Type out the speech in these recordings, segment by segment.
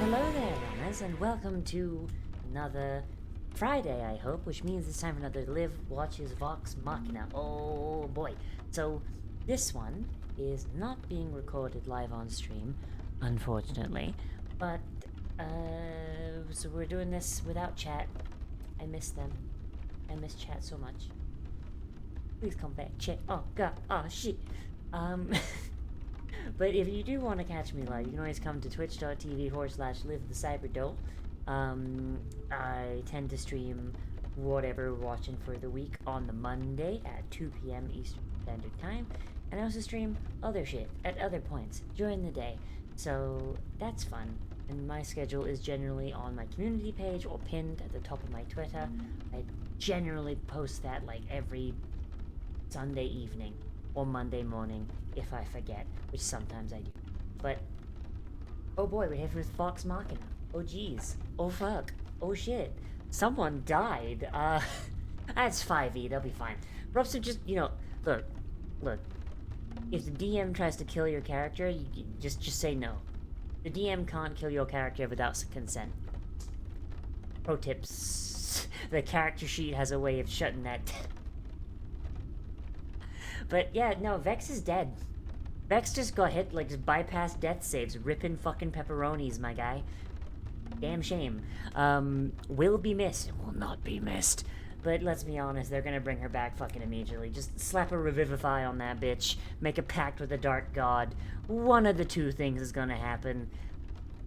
Hello there, runners, and welcome to another Friday, I hope, which means it's time for another Live Watches Vox Machina. Oh boy. So, this one is not being recorded live on stream, unfortunately, but, so we're doing this without chat. I miss them. I miss chat so much. Please come back, chat. Oh god, oh shit. But if you do want to catch me live, you can always come to twitch.tv/livethecyberdoll. I tend to stream whatever we're watching for the week on the Monday at 2 p.m. Eastern Standard Time. And I also stream other shit at other points during the day. So that's fun. And my schedule is generally on my community page or pinned at the top of my Twitter. I generally post that like every Sunday evening or Monday morning if I forget, which sometimes I do. But, oh boy, we're here with Vox Machina. Oh geez. Oh fuck. Oh shit. Someone died. That's 5e, they'll be fine. Robson, just, look. If the DM tries to kill your character, you just say no. The DM can't kill your character without consent. Pro tips. The character sheet has a way of shutting that down. But yeah, no, Vex is dead. Vex just got hit, just bypassed death saves, ripping fucking pepperonis, my guy. Damn shame. Will be missed. Will not be missed. But let's be honest, they're gonna bring her back fucking immediately. Just slap a revivify on that bitch, make a pact with the Dark God. One of the two things is gonna happen.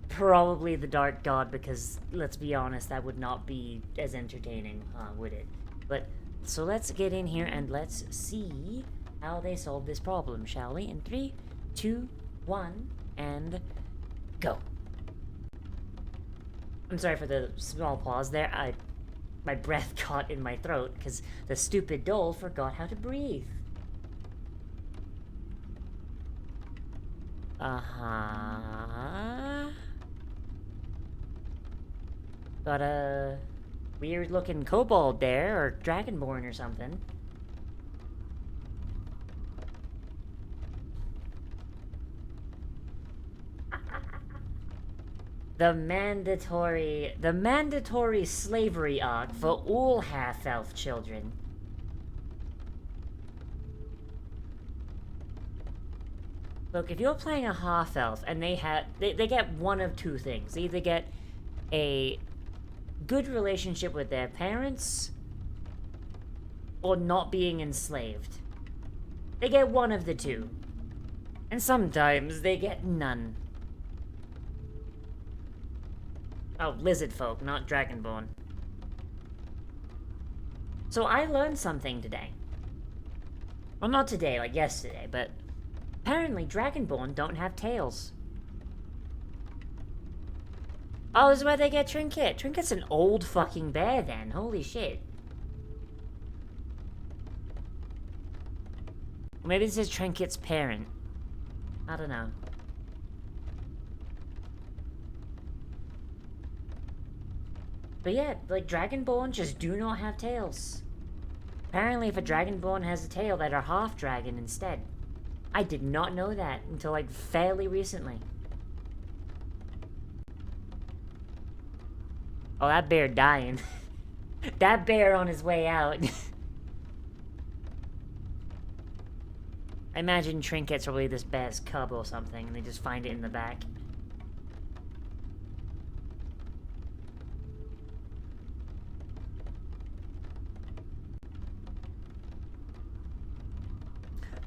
Probably the Dark God, because, let's be honest, that would not be as entertaining, would it? But, so let's get in here and let's see how they solve this problem, shall we? In 3, 2, 1, and go. I'm sorry for the small pause there. My breath caught in my throat because the stupid doll forgot how to breathe. Got a weird looking kobold there, or dragonborn or something. The mandatory slavery arc for all half-elf children. Look, if you're playing a half-elf and they get one of two things. They either get a good relationship with their parents or not being enslaved. They get one of the two. And sometimes they get none. Oh, lizard folk, not dragonborn. So I learned something today. Well, not today, like yesterday, but apparently dragonborn don't have tails. Oh, this is where they get Trinket. Trinket's an old fucking bear then, holy shit. Maybe this is Trinket's parent. I don't know. But yeah, Dragonborn just do not have tails. Apparently if a Dragonborn has a tail, they're a half-dragon instead. I did not know that until, fairly recently. Oh, that bear dying. That bear on his way out. I imagine Trinket's probably this bear's cub or something, and they just find it in the back.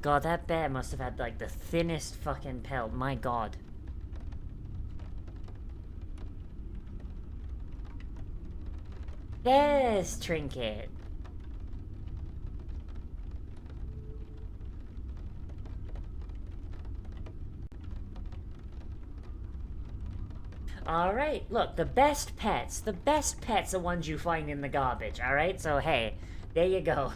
God, that bear must have had, the thinnest fucking pelt. My god. Yes, Trinket. Alright, look, the best pets are ones you find in the garbage, alright? So, hey, there you go.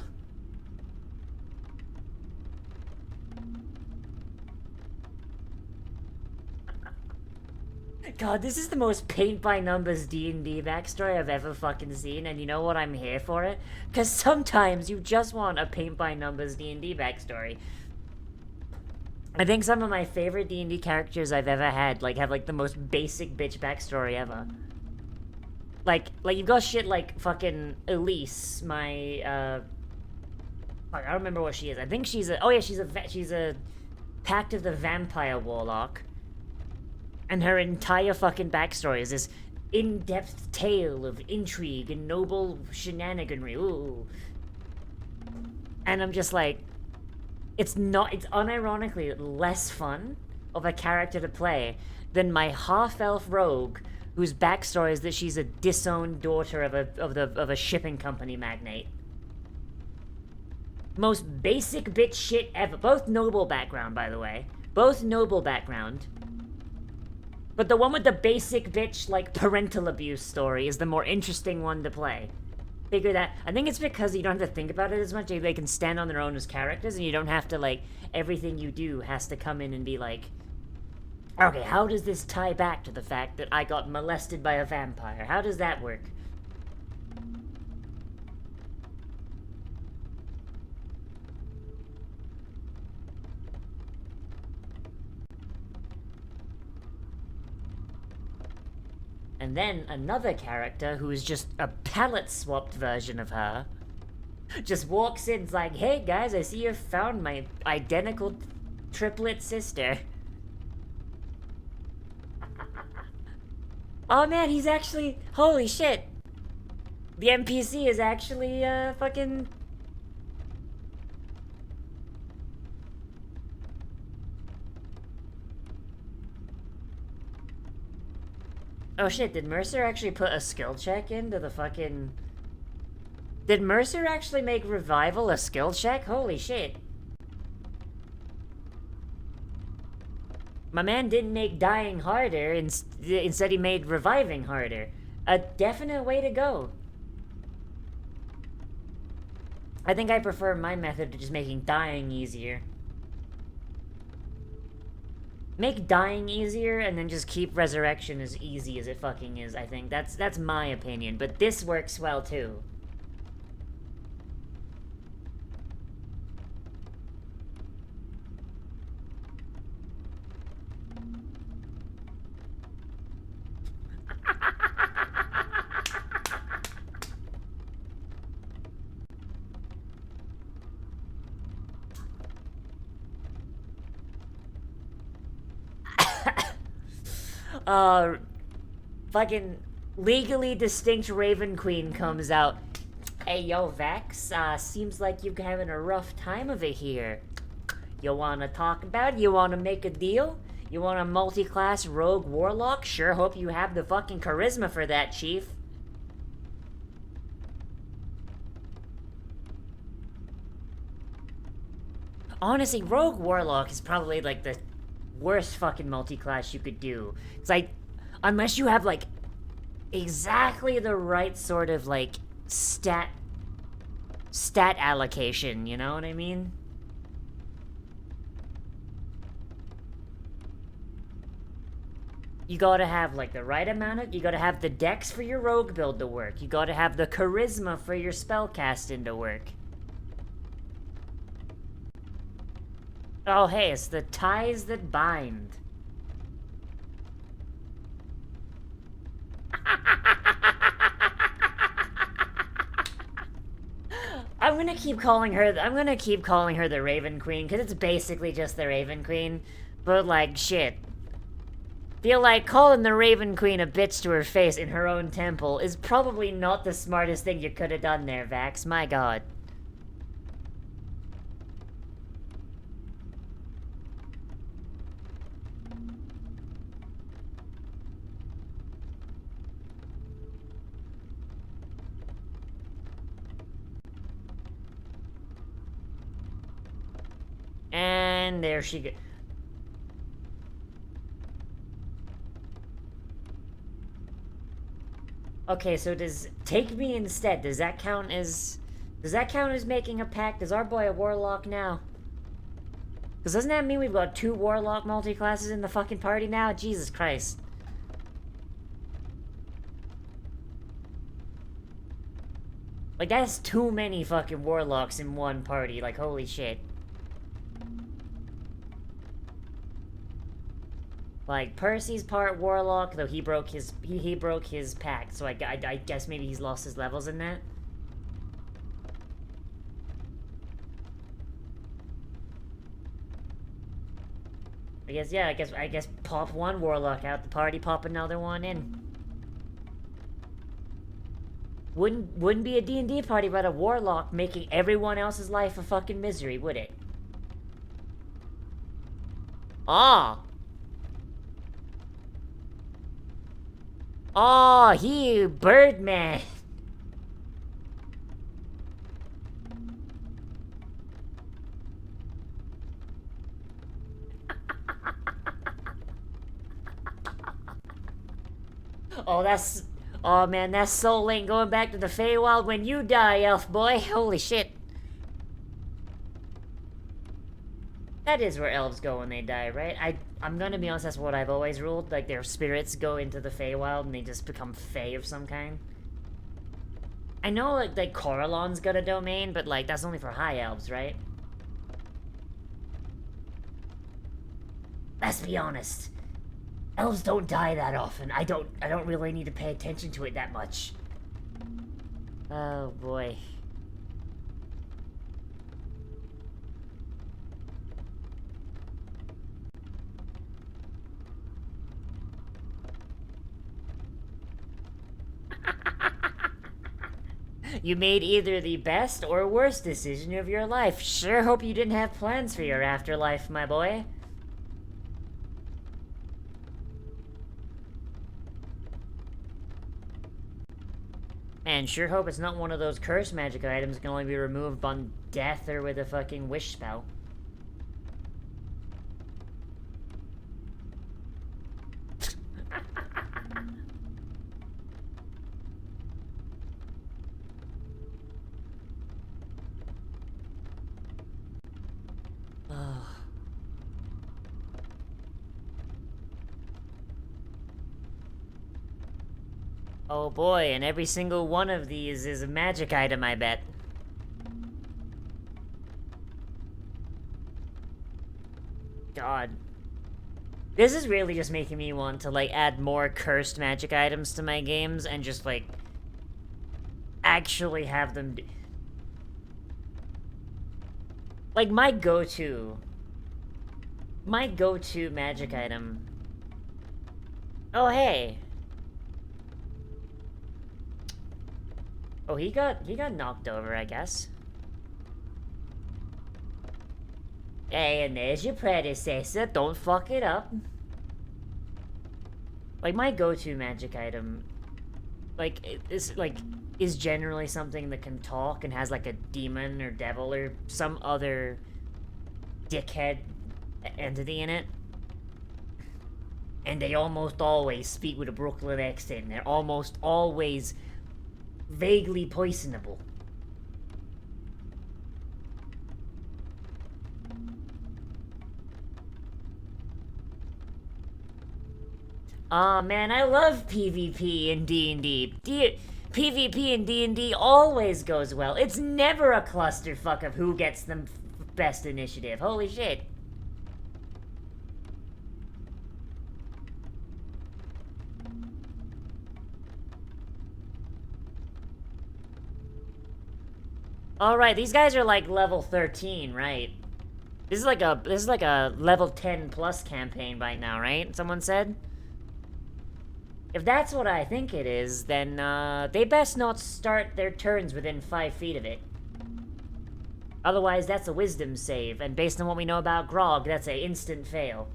God, this is the most paint-by-numbers D&D backstory I've ever fucking seen, and you know what? I'm here for it. Because sometimes you just want a paint-by-numbers D&D backstory. I think some of my favorite D&D characters I've ever had, like, have, like, the most basic bitch backstory ever. Like, you've got shit like fucking Elise, my, fuck, I don't remember what she is. I think she's a, oh yeah, she's a Pact of the Vampire Warlock. And her entire fucking backstory is this in-depth tale of intrigue and noble shenaniganry. Ooh. And I'm just like, it's unironically less fun of a character to play than my half-elf rogue whose backstory is that she's a disowned daughter of a shipping company magnate. Most basic bitch shit ever. Both noble background, by the way. Both noble background. But the one with the basic bitch, like, parental abuse story is the more interesting one to play. Figure that. I think it's because you don't have to think about it as much. They can stand on their own as characters, and you don't have to, like, everything you do has to come in and be like, okay, how does this tie back to the fact that I got molested by a vampire? How does that work? And then another character who is just a palette-swapped version of her just walks in, like, hey guys, I see you found my identical triplet sister. Oh man, he's actually, holy shit. The NPC is actually, fucking... Oh shit, did Mercer actually put a skill check into the fucking... Did Mercer actually make Revival a skill check? Holy shit. My man didn't make dying harder, instead he made reviving harder. A definite way to go. I think I prefer my method to just making dying easier. Make dying easier, and then just keep resurrection as easy as it fucking is, I think. That's my opinion, but this works well, too. Fucking legally distinct Raven Queen comes out. Hey, yo, Vex, seems like you're having a rough time of it here. You wanna talk about it? You wanna make a deal? You want a multi-class rogue warlock? Sure hope you have the fucking charisma for that, chief. Honestly, rogue warlock is probably, like, the worst fucking multi-class you could do. It's like, unless you have, like, exactly the right sort of, like, stat allocation, you know what I mean? You gotta have, like, the right amount of... You gotta have the dex for your rogue build to work. You gotta have the charisma for your spellcasting to work. Oh, hey, it's the ties that bind. I'm gonna keep calling her the Raven Queen, because it's basically just the Raven Queen. But, like, shit. Feel like calling the Raven Queen a bitch to her face in her own temple is probably not the smartest thing you could have done there, Vax. My god. And there she goes. Okay, so does take me instead? Does that count as making a pact? Is our boy a warlock now? Because doesn't that mean we've got 2 warlock multi-classes in the fucking party now? Jesus Christ. Like, that's too many fucking warlocks in one party. Like, holy shit. Like, Percy's part warlock, though he broke his pact, so I guess maybe he's lost his levels in that. I guess, yeah, I guess pop one warlock out the party, pop another one in. Wouldn't be a D&D party without a warlock making everyone else's life a fucking misery, would it? Ah! Oh, he Birdman. Oh, that's... Oh, man, that soul ain't going back to the Feywild when you die, elf boy. Holy shit. That is where elves go when they die, right? I'm gonna be honest, that's what I've always ruled. Like, their spirits go into the Feywild and they just become Fey of some kind. I know, like Coralon's got a domain, but, like, that's only for high elves, right? Let's be honest. Elves don't die that often. I don't really need to pay attention to it that much. Oh, boy. You made either the best or worst decision of your life. Sure hope you didn't have plans for your afterlife, my boy. And sure hope it's not one of those curse magic items that can only be removed on death or with a fucking wish spell. Oh boy, and every single one of these is a magic item, I bet. God. This is really just making me want to, like, add more cursed magic items to my games and just, like, actually have them do... Like, my go-to magic item... Oh, hey! Oh, he got knocked over, I guess. Hey, and there's your predecessor. Don't fuck it up. Like, my go-to magic item, like, is generally something that can talk and has, like, a demon or devil or some other dickhead entity in it. And they almost always speak with a Brooklyn accent. They're almost always vaguely poisonable. Aw, man, I love PvP in D&D. PvP in D&D always goes well. It's never a clusterfuck of who gets the best initiative. Holy shit. Alright, these guys are like level 13, right? This is like a level 10 plus campaign right now, right? Someone said? If that's what I think it is, then they best not start their turns within 5 feet of it. Otherwise, that's a wisdom save, and based on what we know about Grog, that's an instant fail.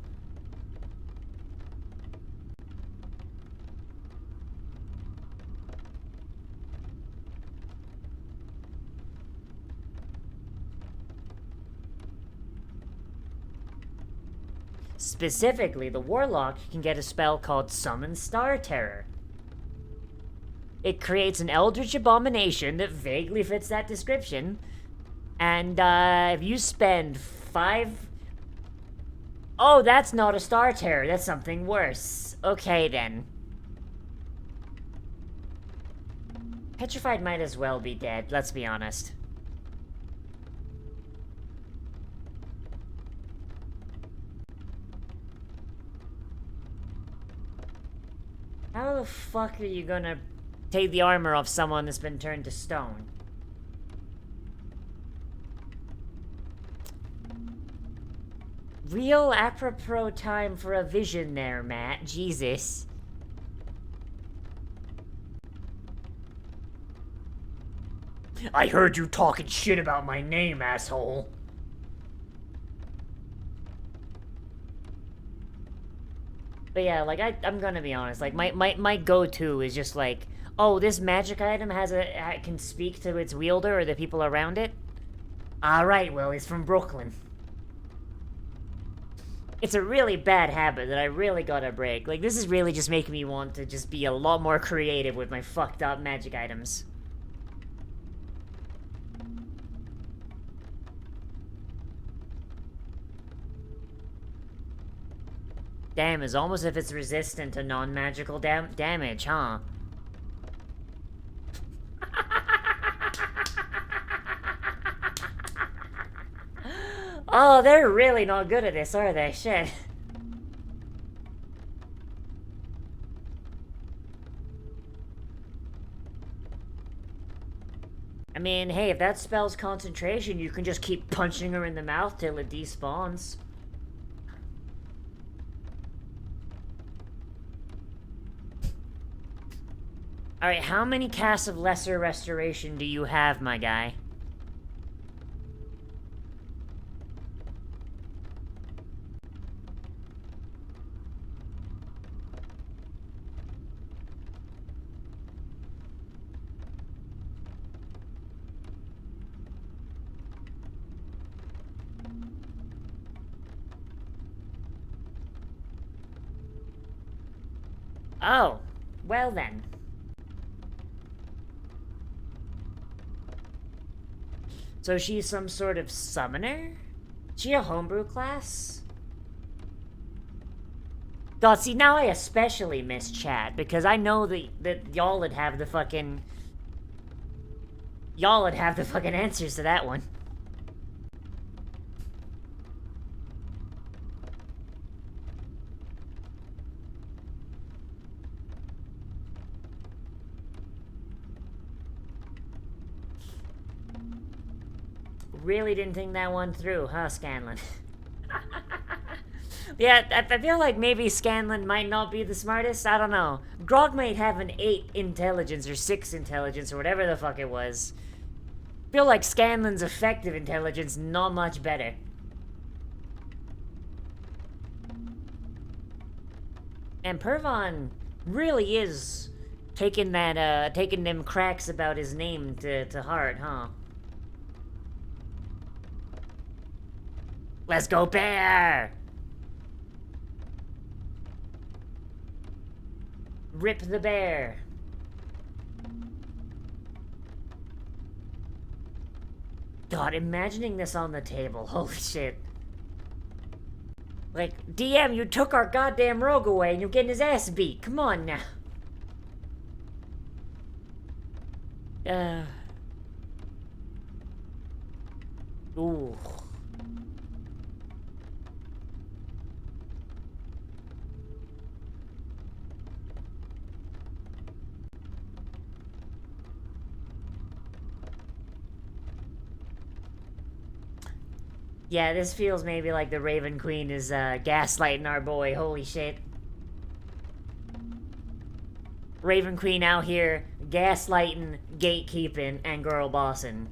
Specifically, the Warlock can get a spell called Summon Star Terror. It creates an Eldritch Abomination that vaguely fits that description, and if you spend 5... Oh, that's not a Star Terror, that's something worse. Okay, then. Petrified might as well be dead, let's be honest. How the fuck are you gonna take the armor off someone that's been turned to stone? Real apropos time for a vision there, Matt. Jesus. I heard you talking shit about my name, asshole. But yeah, like, I'm gonna be honest, like, my go-to is just like, oh, this magic item can speak to its wielder or the people around it? Alright, well, it's from Brooklyn. It's a really bad habit that I really gotta break. Like, this is really just making me want to just be a lot more creative with my fucked up magic items. Damn, it's almost if it's resistant to non-magical damage, huh? Oh, they're really not good at this, are they? Shit. I mean, hey, if that spells concentration, you can just keep punching her in the mouth till it despawns. Alright, how many casts of Lesser Restoration do you have, my guy? Oh, well then. So she's some sort of summoner? She a homebrew class? God, see, now I especially miss chat, because I know that y'all would have the fucking... Y'all would have the fucking answers to that one. Really didn't think that one through, huh, Scanlan? Yeah, I feel like maybe Scanlan might not be the smartest. I don't know. Grog might have an 8 intelligence or 6 intelligence or whatever the fuck it was. I feel like Scanlan's effective intelligence not much better. And Pervon really is taking them cracks about his name to heart, huh? Let's go, bear! Rip the bear. God, imagining this on the table, holy shit. Like, DM, you took our goddamn rogue away and you're getting his ass beat. Come on now. Ooh. Yeah, this feels maybe like the Raven Queen is gaslighting our boy. Holy shit. Raven Queen out here gaslighting, gatekeeping, and girl bossing.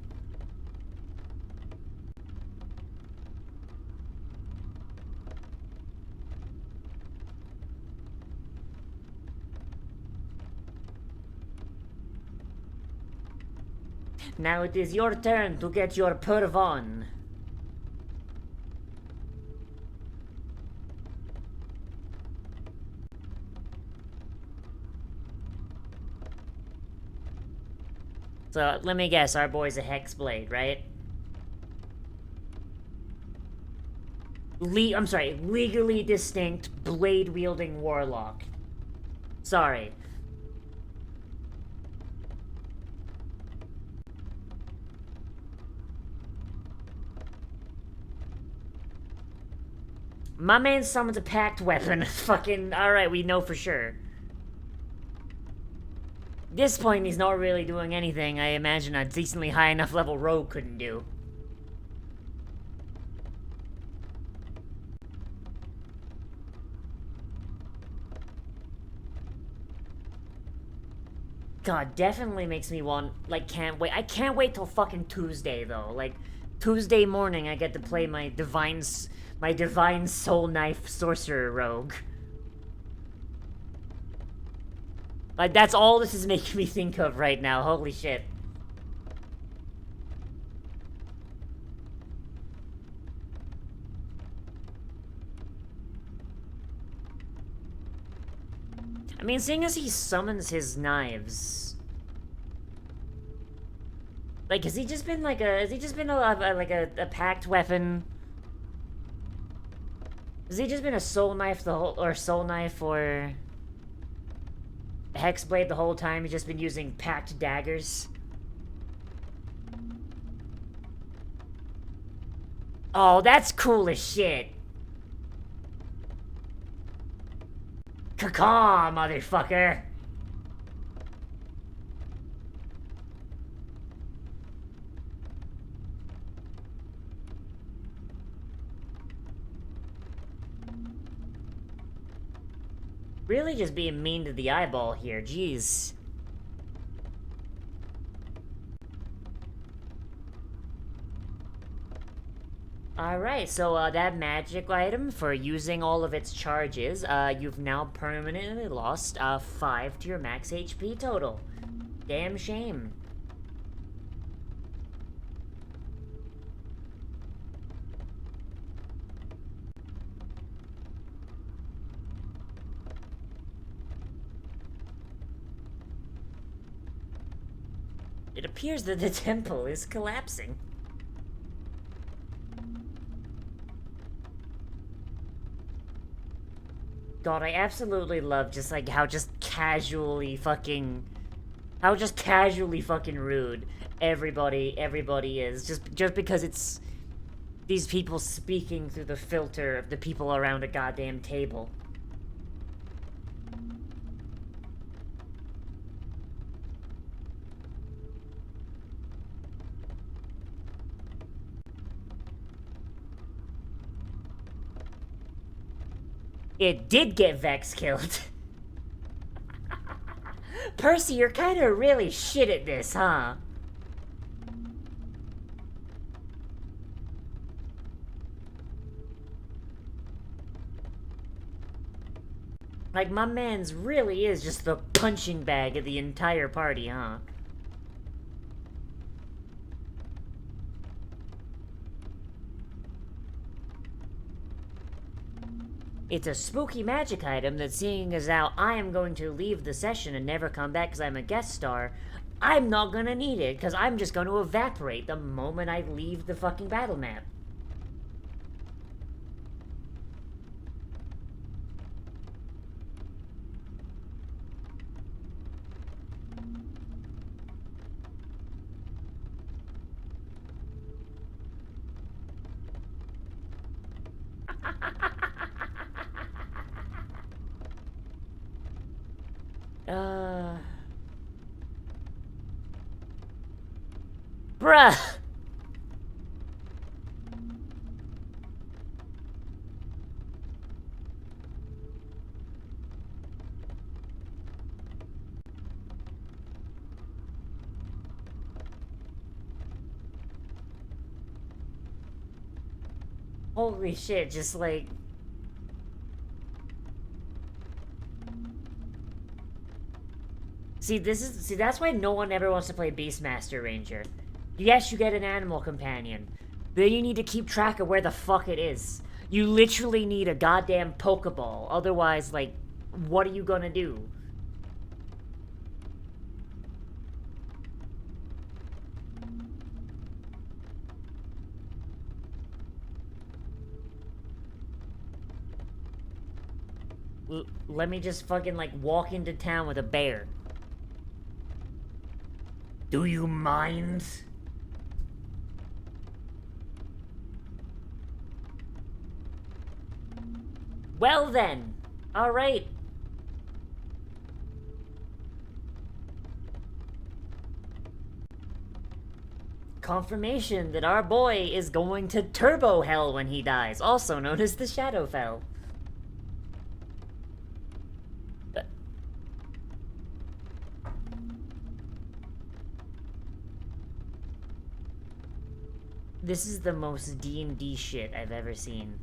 Now it is your turn to get your perv on. So, let me guess, our boy's a Hexblade, right? I'm sorry, legally distinct, blade-wielding warlock. Sorry. My man summons a packed weapon. Fucking, alright, we know for sure. This point, he's not really doing anything I imagine a decently high enough level rogue couldn't do. God, definitely makes me want, like, can't wait. I can't wait till fucking Tuesday, though. Like, Tuesday morning, I get to play my divine soul knife sorcerer rogue. Like, that's all this is making me think of right now. Holy shit. I mean, seeing as he summons his knives, like, has he just been like a? Has he just been a packed weapon? Has he just been a soul knife the whole, or soul knife or hexblade the whole time? He's just been using packed daggers. Oh, that's cool as shit. Caw, motherfucker. Really just being mean to the eyeball here, jeez. Alright, so that magic item, for using all of its charges, you've now permanently lost 5 to your max HP total. Damn shame. It appears that the temple is collapsing. God, I absolutely love just like how just casually fucking rude everybody is just because it's these people speaking through the filter of the people around a goddamn table. It did get Vex killed. Percy, you're kinda really shit at this, huh? Like, my man's really is just the punching bag of the entire party, huh? It's a spooky magic item that, seeing as how I am going to leave the session and never come back because I'm a guest star, I'm not gonna need it because I'm just going to evaporate the moment I leave the fucking battle map. Bruh! Holy shit, just like... See, that's why no one ever wants to play Beastmaster Ranger. Yes, you get an animal companion. Then you need to keep track of where the fuck it is. You literally need a goddamn Pokeball. Otherwise, like, what are you gonna do? Let me just fucking, like, walk into town with a bear. Do you mind? Well then. Alright. confirmation that our boy is going to Turbo Hell when he dies, also known as the Shadowfell. This is the most D&D shit I've ever seen.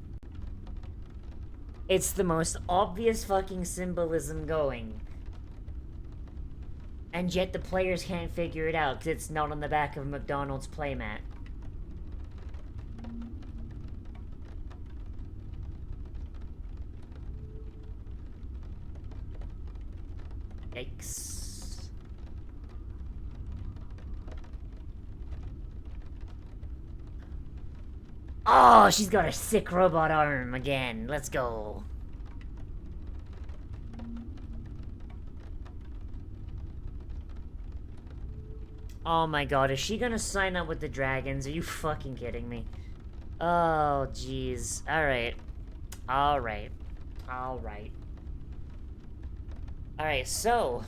It's the most obvious fucking symbolism going. And yet the players can't figure it out because it's not on the back of a McDonald's playmat. Yikes. Oh, she's got a sick robot arm again. Let's go. Oh my god, is she gonna sign up with the dragons? Are you fucking kidding me? Oh, jeez. Alright. Alright. Alright. Alright, so...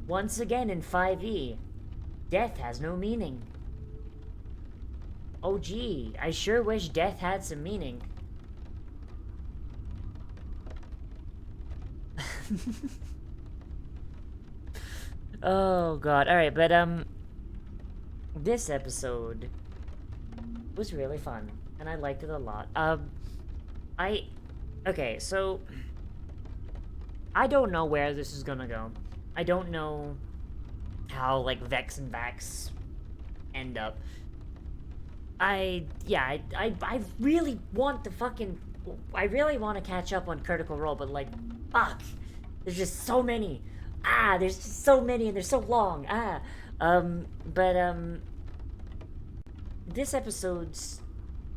once again in 5e, death has no meaning. Oh gee, I sure wish death had some meaning. Oh god, alright, but this episode was really fun, and I liked it a lot. Okay, so I don't know where this is gonna go. I don't know how, like, Vex and Vax end up. I really want to fucking... I really want to catch up on Critical Role, but, like, fuck! There's just so many! There's just so many and they're so long! This episode's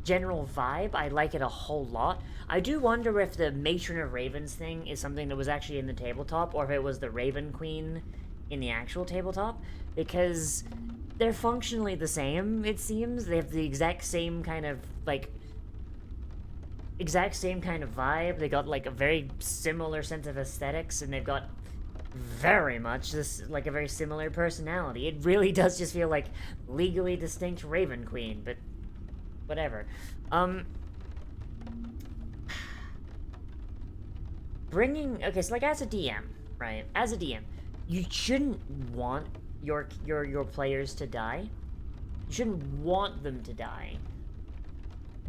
general vibe, I like it a whole lot. I do wonder if the Matron of Ravens thing is something that was actually in the tabletop, or if it was the Raven Queen in the actual tabletop, because they're functionally the same, it seems. They have the exact same kind of, like, vibe. They got, like, a very similar sense of aesthetics, and they've got very much this, like, a very similar personality. It really does just feel like legally distinct Raven Queen, but whatever. Okay, so, like, as a DM, right? As a DM, you shouldn't want your players to die. You shouldn't want them to die.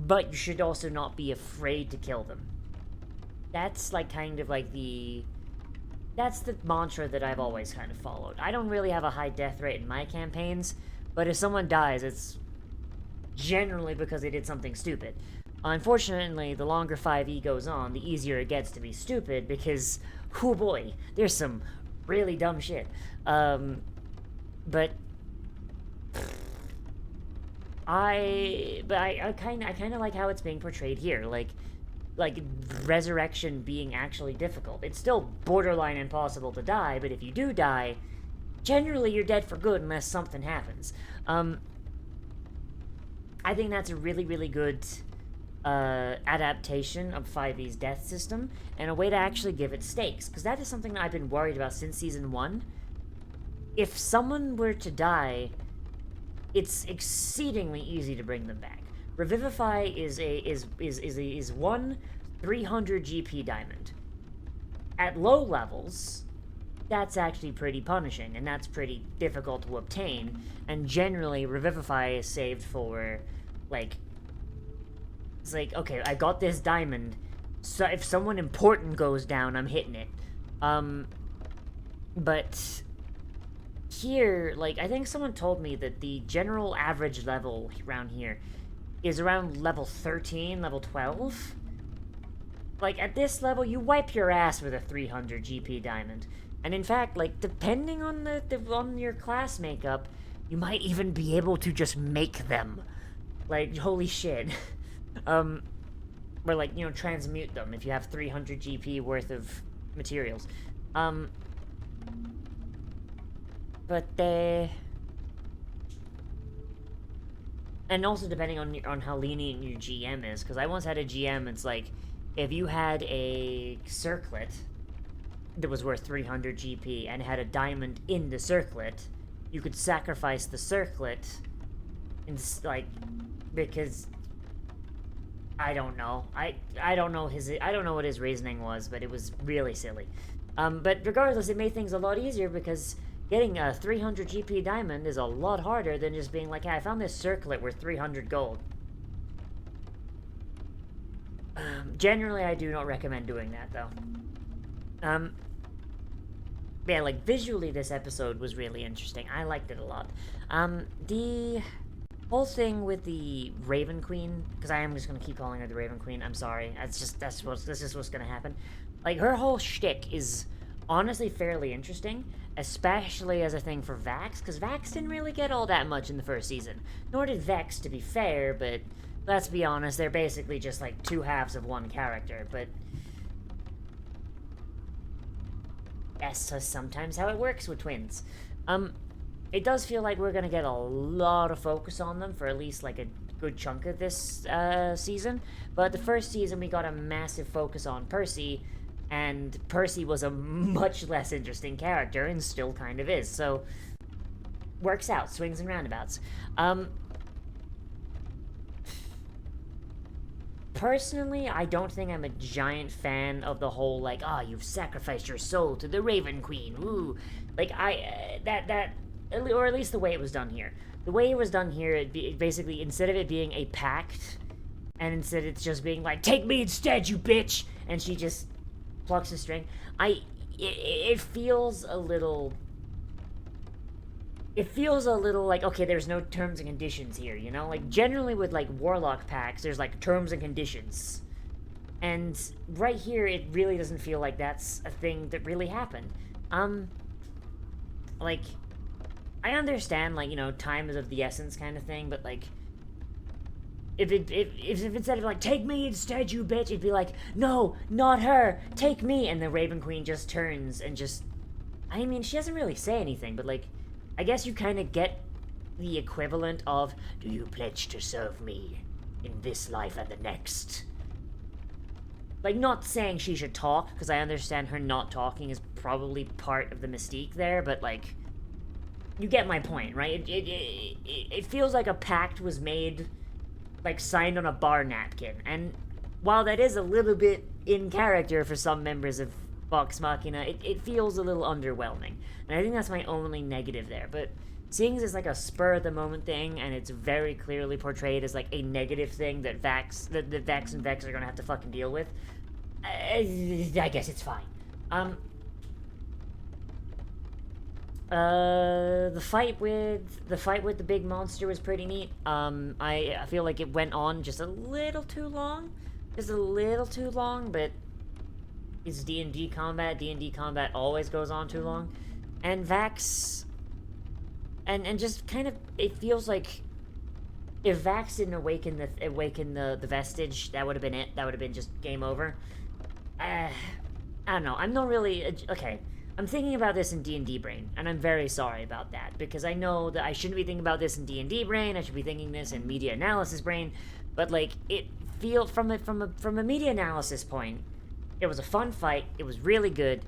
But you should also not be afraid to kill them. That's, like, kind of like that's the mantra that I've always kind of followed. I don't really have a high death rate in my campaigns, but if someone dies, it's generally because they did something stupid. Unfortunately, the longer 5e goes on, the easier it gets to be stupid, because, oh boy, there's some really dumb shit. But I kind of like how it's being portrayed here, like resurrection being actually difficult. It's still borderline impossible to die, but if you do die, generally you're dead for good unless something happens. I think that's a really, really good adaptation of 5e's death system, and a way to actually give it stakes, because that is something that I've been worried about since Season 1. If someone were to die, it's exceedingly easy to bring them back. Revivify is one 300 GP diamond. At low levels, that's actually pretty punishing, and that's pretty difficult to obtain, and generally, Revivify is saved for, like... It's like, okay, I got this diamond, so if someone important goes down, I'm hitting it. But... here, like, I think someone told me that the general average level around here is around level 13, level 12. Like, at this level, you wipe your ass with a 300 GP diamond. And in fact, like, depending on on your class makeup, you might even be able to just make them. Like, holy shit. Or, like, you know, transmute them if you have 300 GP worth of materials. But and also depending on how lenient your GM is, because I once had a GM, it's like, if you had a circlet, that was worth 300 GP and had a diamond in the circlet, you could sacrifice the circlet and like, because I don't know. I don't know what his reasoning was, but it was really silly. But regardless, it made things a lot easier because getting a 300 GP diamond is a lot harder than just being like, hey, I found this circlet worth 300 gold. Generally, I do not recommend doing that, though. Yeah, like, visually, this episode was really interesting. I liked it a lot. The whole thing with the Raven Queen, because I am just gonna keep calling her the Raven Queen, I'm sorry. This is what's gonna happen. Like, her whole shtick is honestly fairly interesting, especially as a thing for Vax, because Vax didn't really get all that much in the first season. Nor did Vex, to be fair, but let's be honest, they're basically just like two halves of one character, but that's sometimes how it works with twins. It does feel like we're gonna get a lot of focus on them for at least like a good chunk of this season, but the first season we got a massive focus on Percy, and Percy was a much less interesting character, and still kind of is, so works out, swings and roundabouts. Personally, I don't think I'm a giant fan of the whole, like, you've sacrificed your soul to the Raven Queen, ooh. Like, or at least the way it was done here. The way it was done here, it basically, instead of it being a pact, and instead it's just being like, take me instead, you bitch! And she just plucks a string. It feels a little... It feels a little like, okay, there's no terms and conditions here, you know? Like, generally with, like, Warlock packs, there's, like, terms and conditions. And right here, it really doesn't feel like that's a thing that really happened. Like, I understand, like, you know, time is of the essence kind of thing, but, like, if instead of, like, take me instead, you bitch, it'd be like, no, not her, take me, and the Raven Queen just turns and just... I mean, she doesn't really say anything, but, like, I guess you kind of get the equivalent of, do you pledge to serve me in this life and the next? Like, not saying she should talk, because I understand her not talking is probably part of the mystique there, but, like, you get my point, right? It feels like a pact was made, like, signed on a bar napkin, and while that is a little bit in character for some members of Vox Machina, it feels a little underwhelming. And I think that's my only negative there. But seeing as it's like a spur-of-the-moment thing, and it's very clearly portrayed as like a negative thing that Vax and Vex are gonna have to fucking deal with, I guess it's fine. The fight with the big monster was pretty neat. I feel like it went on just a little too long. But it's D&D combat. D&D combat always goes on too long. And Vax... And just kind of... It feels like... If Vax didn't awaken the vestige, that would have been it. That would have been just game over. I don't know. I'm not really... Okay. I'm thinking about this in D&D brain, and I'm very sorry about that, because I know that I shouldn't be thinking about this in D&D brain, I should be thinking this in media analysis brain, but, like, it feels... From a media analysis point... It was a fun fight, it was really good,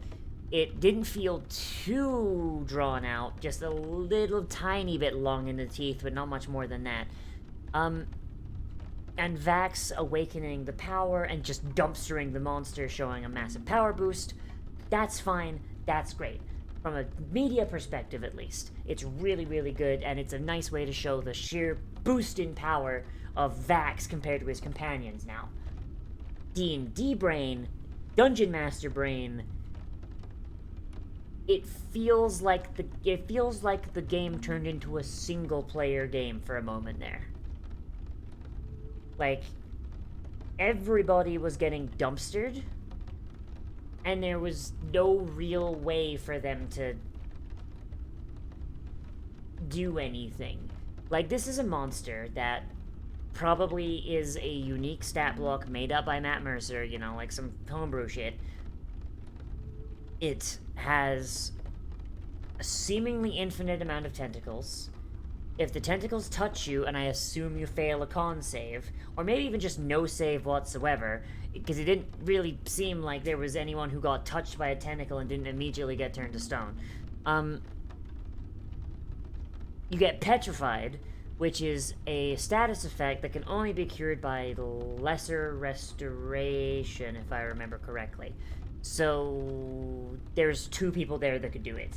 it didn't feel too drawn out, just a little tiny bit long in the teeth, but not much more than that. And Vax awakening the power and just dumpstering the monster, showing a massive power boost, that's fine, that's great. From a media perspective, at least, it's really, really good, and it's a nice way to show the sheer boost in power of Vax compared to his companions now. D&D brain... Dungeon Master brain, it feels like the game turned into a single-player game for a moment there. Like, everybody was getting dumpstered, and there was no real way for them to do anything. Like, this is a monster that probably is a unique stat block made up by Matt Mercer, you know, like some homebrew shit. It has a seemingly infinite amount of tentacles. if the tentacles touch you, and I assume you fail a con save, or maybe even just no save whatsoever, because it didn't really seem like there was anyone who got touched by a tentacle and didn't immediately get turned to stone. You get petrified, which is a status effect that can only be cured by lesser restoration, if I remember correctly. So there's 2 people there that could do it.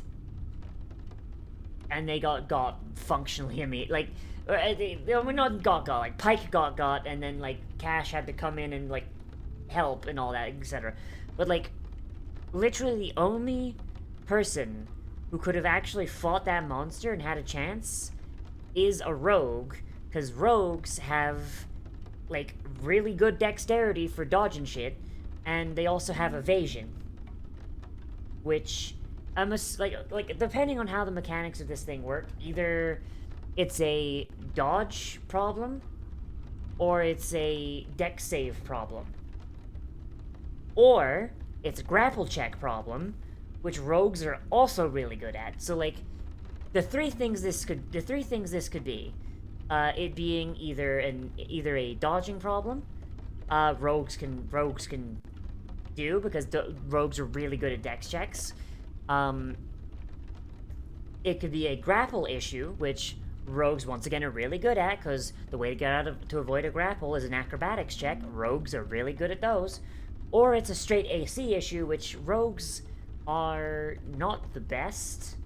And they got functionally immediately, like, they not got, like, Pike got, and then, like, Cash had to come in and, like, help and all that, etc. But, like, literally the only person who could have actually fought that monster and had a chance is a rogue, because rogues have, like, really good dexterity for dodging shit, and they also have evasion, which like depending on how the mechanics of this thing work, either it's a dodge problem or it's a dex save problem, or it's a grapple check problem, which rogues are also really good at. So, like, the three things this could be, it being either a dodging problem, rogues can do, because rogues are really good at dex checks. It could be a grapple issue, which rogues once again are really good at, because the way to get to avoid a grapple is an acrobatics check. Rogues are really good at those. Or it's a straight AC issue, which rogues are not the best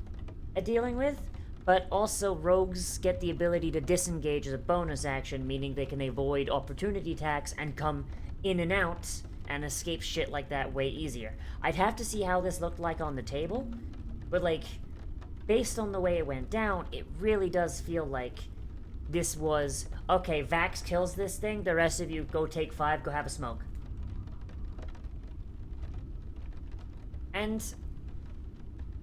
at dealing with, but also rogues get the ability to disengage as a bonus action, meaning they can avoid opportunity attacks and come in and out and escape shit like that way easier. I'd have to see how this looked like on the table, but, like, based on the way it went down, it really does feel like this was, okay, Vax kills this thing, the rest of you go take 5, go have a smoke. And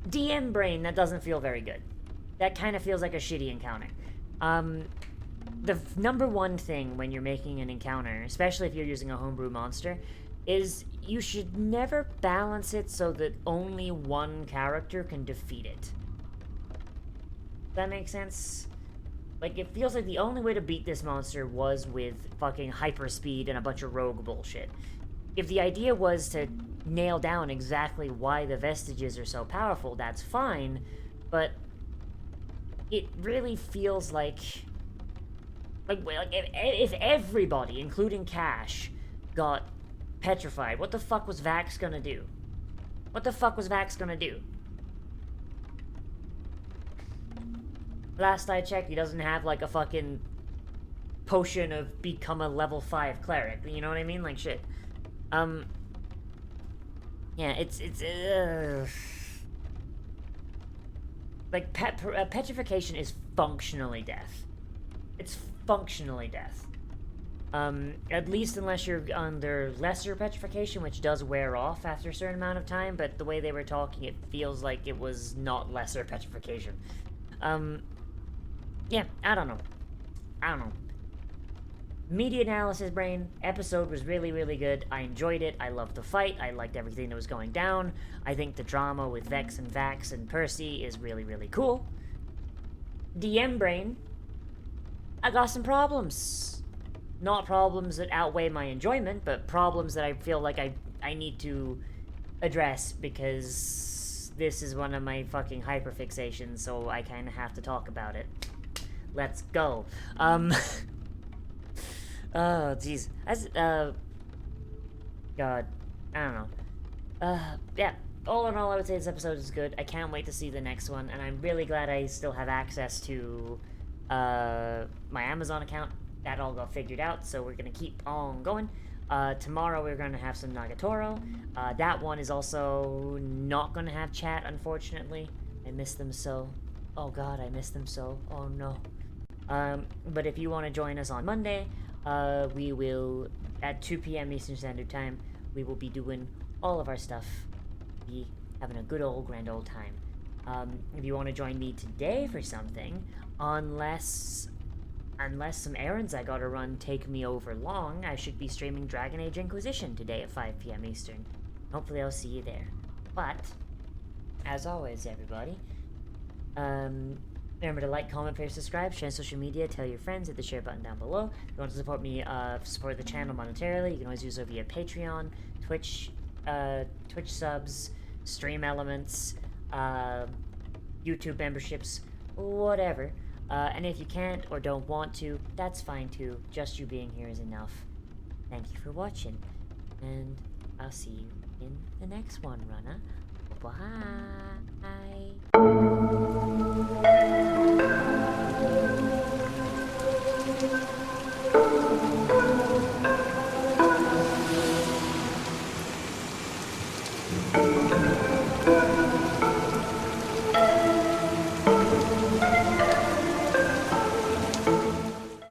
DM brain, that doesn't feel very good. That kind of feels like a shitty encounter. The number one thing when you're making an encounter, especially if you're using a homebrew monster, is you should never balance it so that only one character can defeat it. Does that make sense? Like, it feels like the only way to beat this monster was with fucking hyperspeed and a bunch of rogue bullshit. If the idea was to nail down exactly why the vestiges are so powerful, that's fine, but it really feels like if everybody, including Cash, got petrified, what the fuck was Vax gonna do? What the fuck was Vax gonna do? Last I checked, he doesn't have, like, a fucking potion of become a level 5 cleric, you know what I mean? Like, shit. Yeah, it's like, petrification is functionally death. It's functionally death. At least unless you're under lesser petrification, which does wear off after a certain amount of time, but the way they were talking, it feels like it was not lesser petrification. Yeah, I don't know. Media analysis brain, episode was really, really good. I enjoyed it. I loved the fight. I liked everything that was going down. I think the drama with Vex and Vax and Percy is really, really cool. DM brain, I got some problems. Not problems that outweigh my enjoyment, but problems that I feel like I need to address, because this is one of my fucking hyperfixations, so I kind of have to talk about it. Let's go. Oh, jeez. God. I don't know. Yeah. All in all, I would say this episode is good. I can't wait to see the next one, and I'm really glad I still have access to, my Amazon account. That all got figured out, so we're gonna keep on going. Tomorrow we're gonna have some Nagatoro. That one is also not gonna have chat, unfortunately. I miss them so. Oh god, I miss them so. Oh no. But if you want to join us on Monday, we will, at 2 p.m. Eastern Standard Time, we will be doing all of our stuff. Be having a good old grand old time. If you want to join me today for something, unless some errands I gotta run take me over long, I should be streaming Dragon Age Inquisition today at 5 p.m. Eastern. Hopefully I'll see you there. But, as always, everybody, Remember to like, comment, favorite, subscribe, share on social media, tell your friends, hit the share button down below. If you want to support me, support the channel monetarily, you can always do so via Patreon, Twitch, Twitch subs, stream elements, YouTube memberships, whatever. And if you can't or don't want to, that's fine too. Just you being here is enough. Thank you for watching, and I'll see you in the next one, Runner. Bye.